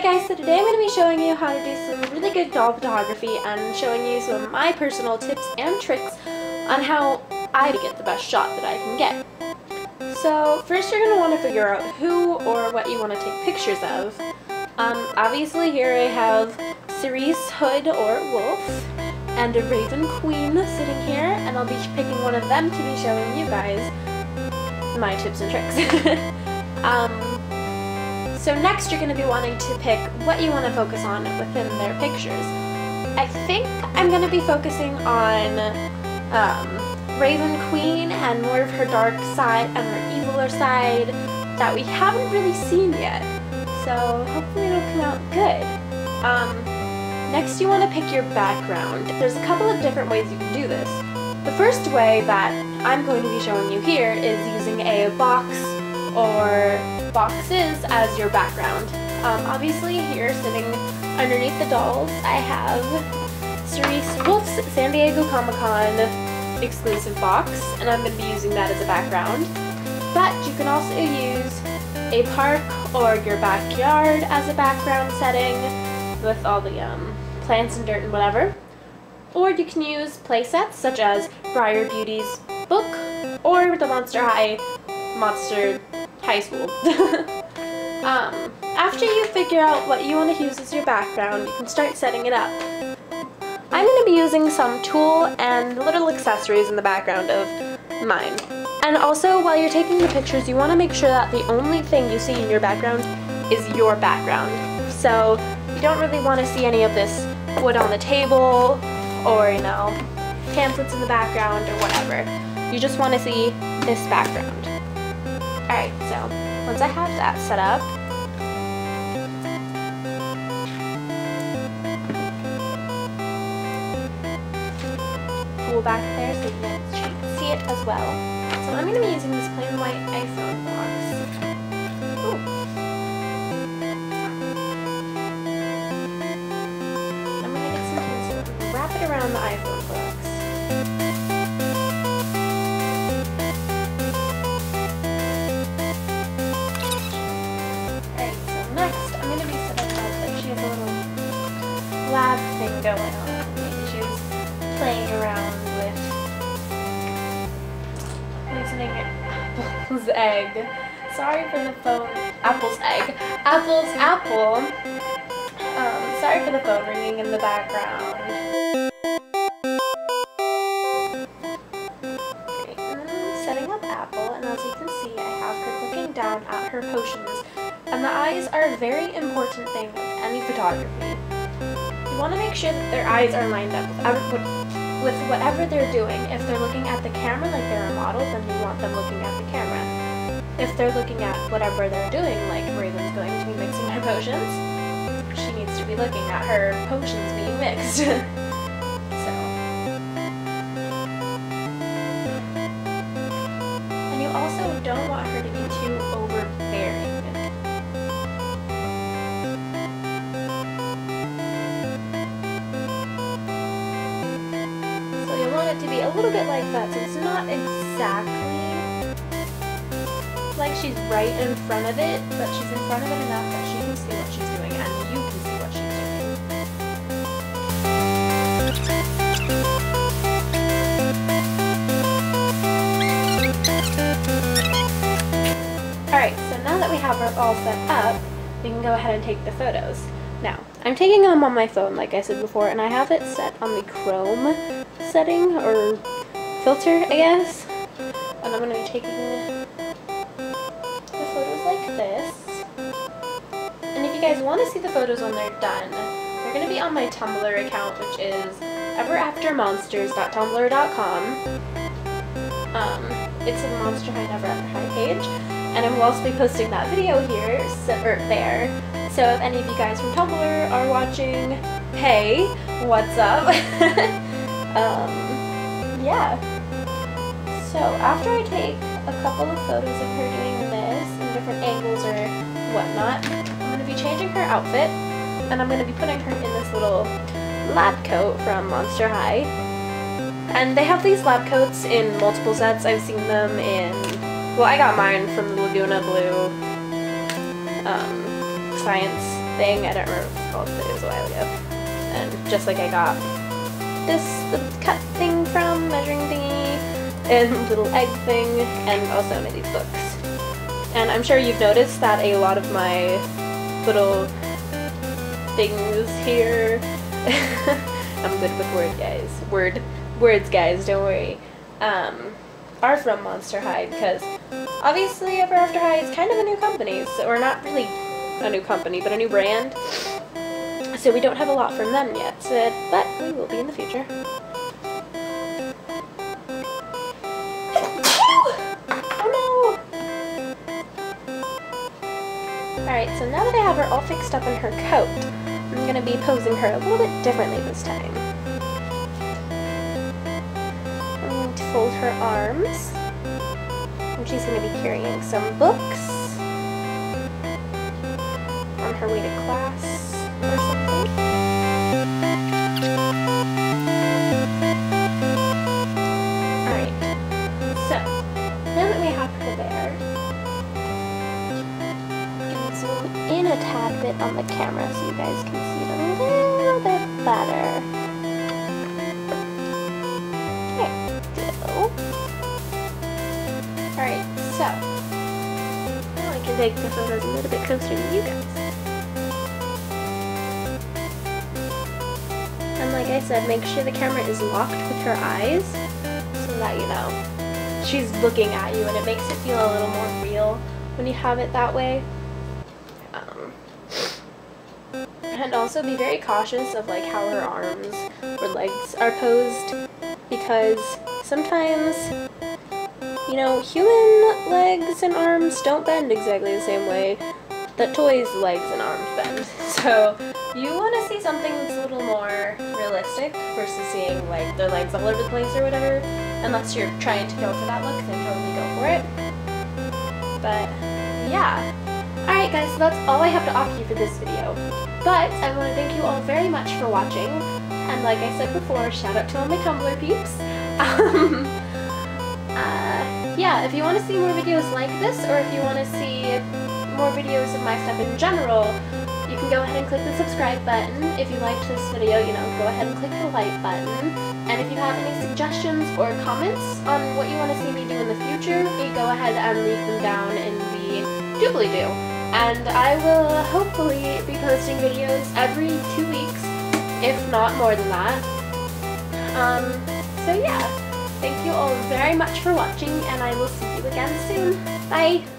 guys, so today I'm going to be showing you how to do some really good doll photography and showing you some of my personal tips and tricks on how I get the best shot that I can get. So first you're going to want to figure out who or what you want to take pictures of. Obviously here I have Cerise Hood or Wolf and a Raven Queen sitting here, and I'll be picking one of them to be showing you guys my tips and tricks. So next you're going to be wanting to pick what you want to focus on within their pictures. I think I'm going to be focusing on Raven Queen and more of her dark side and her eviler side that we haven't really seen yet. So hopefully it'll come out good. Next you want to pick your background. There's a couple of different ways you can do this. The first way that I'm going to be showing you here is using a box or boxes as your background. Obviously here sitting underneath the dolls I have Cerise Wolf's San Diego Comic-Con exclusive box, and I'm going to be using that as a background. But you can also use a park or your backyard as a background setting with all the plants and dirt and whatever. Or you can use play sets such as Briar Beauty's book or the Monster High School. After you figure out what you want to use as your background, you can start setting it up. I'm going to be using some tulle and little accessories in the background of mine. And also, while you're taking the pictures, you want to make sure that the only thing you see in your background is your background. So you don't really want to see any of this wood on the table or, you know, pamphlets in the background or whatever. You just want to see this background. Alright, so once I have that set up, pull back there so you can see it as well. So I'm going to be using this plain white iPhone box. Ooh. I'm going to get some tinsel and wrap it around the iPhone box. Lab thing going on. Maybe she's playing around with using Apple's egg. Sorry for the phone. Apple's egg. Apple's apple. Sorry for the phone ringing in the background. Setting up Apple, and as you can see, I have her looking down at her potions. And the eyes are a very important thing with any photography. You want to make sure that their eyes are lined up with whatever they're doing. If they're looking at the camera like they're a model, then you want them looking at the camera. If they're looking at whatever they're doing, like Raven's going to be mixing her potions, she needs to be looking at her potions being mixed. And you also don't want her to be too overbearing. To be a little bit like that, so it's not exactly like she's right in front of it, but she's in front of it enough that she can see what she's doing and you can see what she's doing. Alright, so now that we have her all set up, we can go ahead and take the photos. Now, I'm taking them on my phone, like I said before, and I have it set on the Chrome setting, or filter, I guess. And I'm going to be taking the photos like this. And if you guys want to see the photos when they're done, they're going to be on my Tumblr account, which is everaftermonsters.tumblr.com. It's a Monster High Never After High page, and I will also be posting that video here, or there. So if any of you guys from Tumblr are watching, hey, what's up? Yeah. So after I take a couple of photos of her doing this in different angles or whatnot, I'm going to be changing her outfit, and I'm going to be putting her in this little lab coat from Monster High. And they have these lab coats in multiple sets. I've seen them in, well, I got mine from the Laguna Blue science thing. I don't remember what it's called, but it was a while ago. And just like I got this little cut thing from measuring thingy, and little egg thing, and also one of these books. And I'm sure you've noticed that a lot of my little things here, I'm good with words guys, don't worry, are from Monster High, because obviously Ever After High is kind of a new company, or not really a new company, but a new brand. So we don't have a lot from them yet, but we will be in the future. Oh no! Alright, so now that I have her all fixed up in her coat, I'm going to be posing her a little bit differently this time. I'm going to fold her arms, and she's going to be carrying some books on her way to class or something. Alright, so now that we have her there, I'm going to zoom in a tad bit on the camera so you guys can see it a little bit better. There we go. Alright, so now I can take the photos a little bit closer to you guys. And like I said, make sure the camera is locked with her eyes so that, you know, she's looking at you, and it makes it feel a little more real when you have it that way. And also be very cautious of like how her arms or legs are posed, because sometimes, you know, human legs and arms don't bend exactly the same way that toys' legs and arms bend. So you want to see something that's a little more realistic versus seeing like their legs all over the place or whatever. Unless you're trying to go for that look, then totally go for it. But yeah. Alright guys, so that's all I have to offer you for this video. But I want to thank you all very much for watching. And like I said before, shout out to all my Tumblr peeps. Yeah, if you want to see more videos like this, or if you want to see more videos of my stuff in general, you can go ahead and click the subscribe button. If you liked this video, you know, go ahead and click the like button. And if you have any suggestions or comments on what you want to see me do in the future, you go ahead and leave them down in the doobly-doo. And I will hopefully be posting videos every 2 weeks, if not more than that. So yeah, thank you all very much for watching, and I will see you again soon. Bye!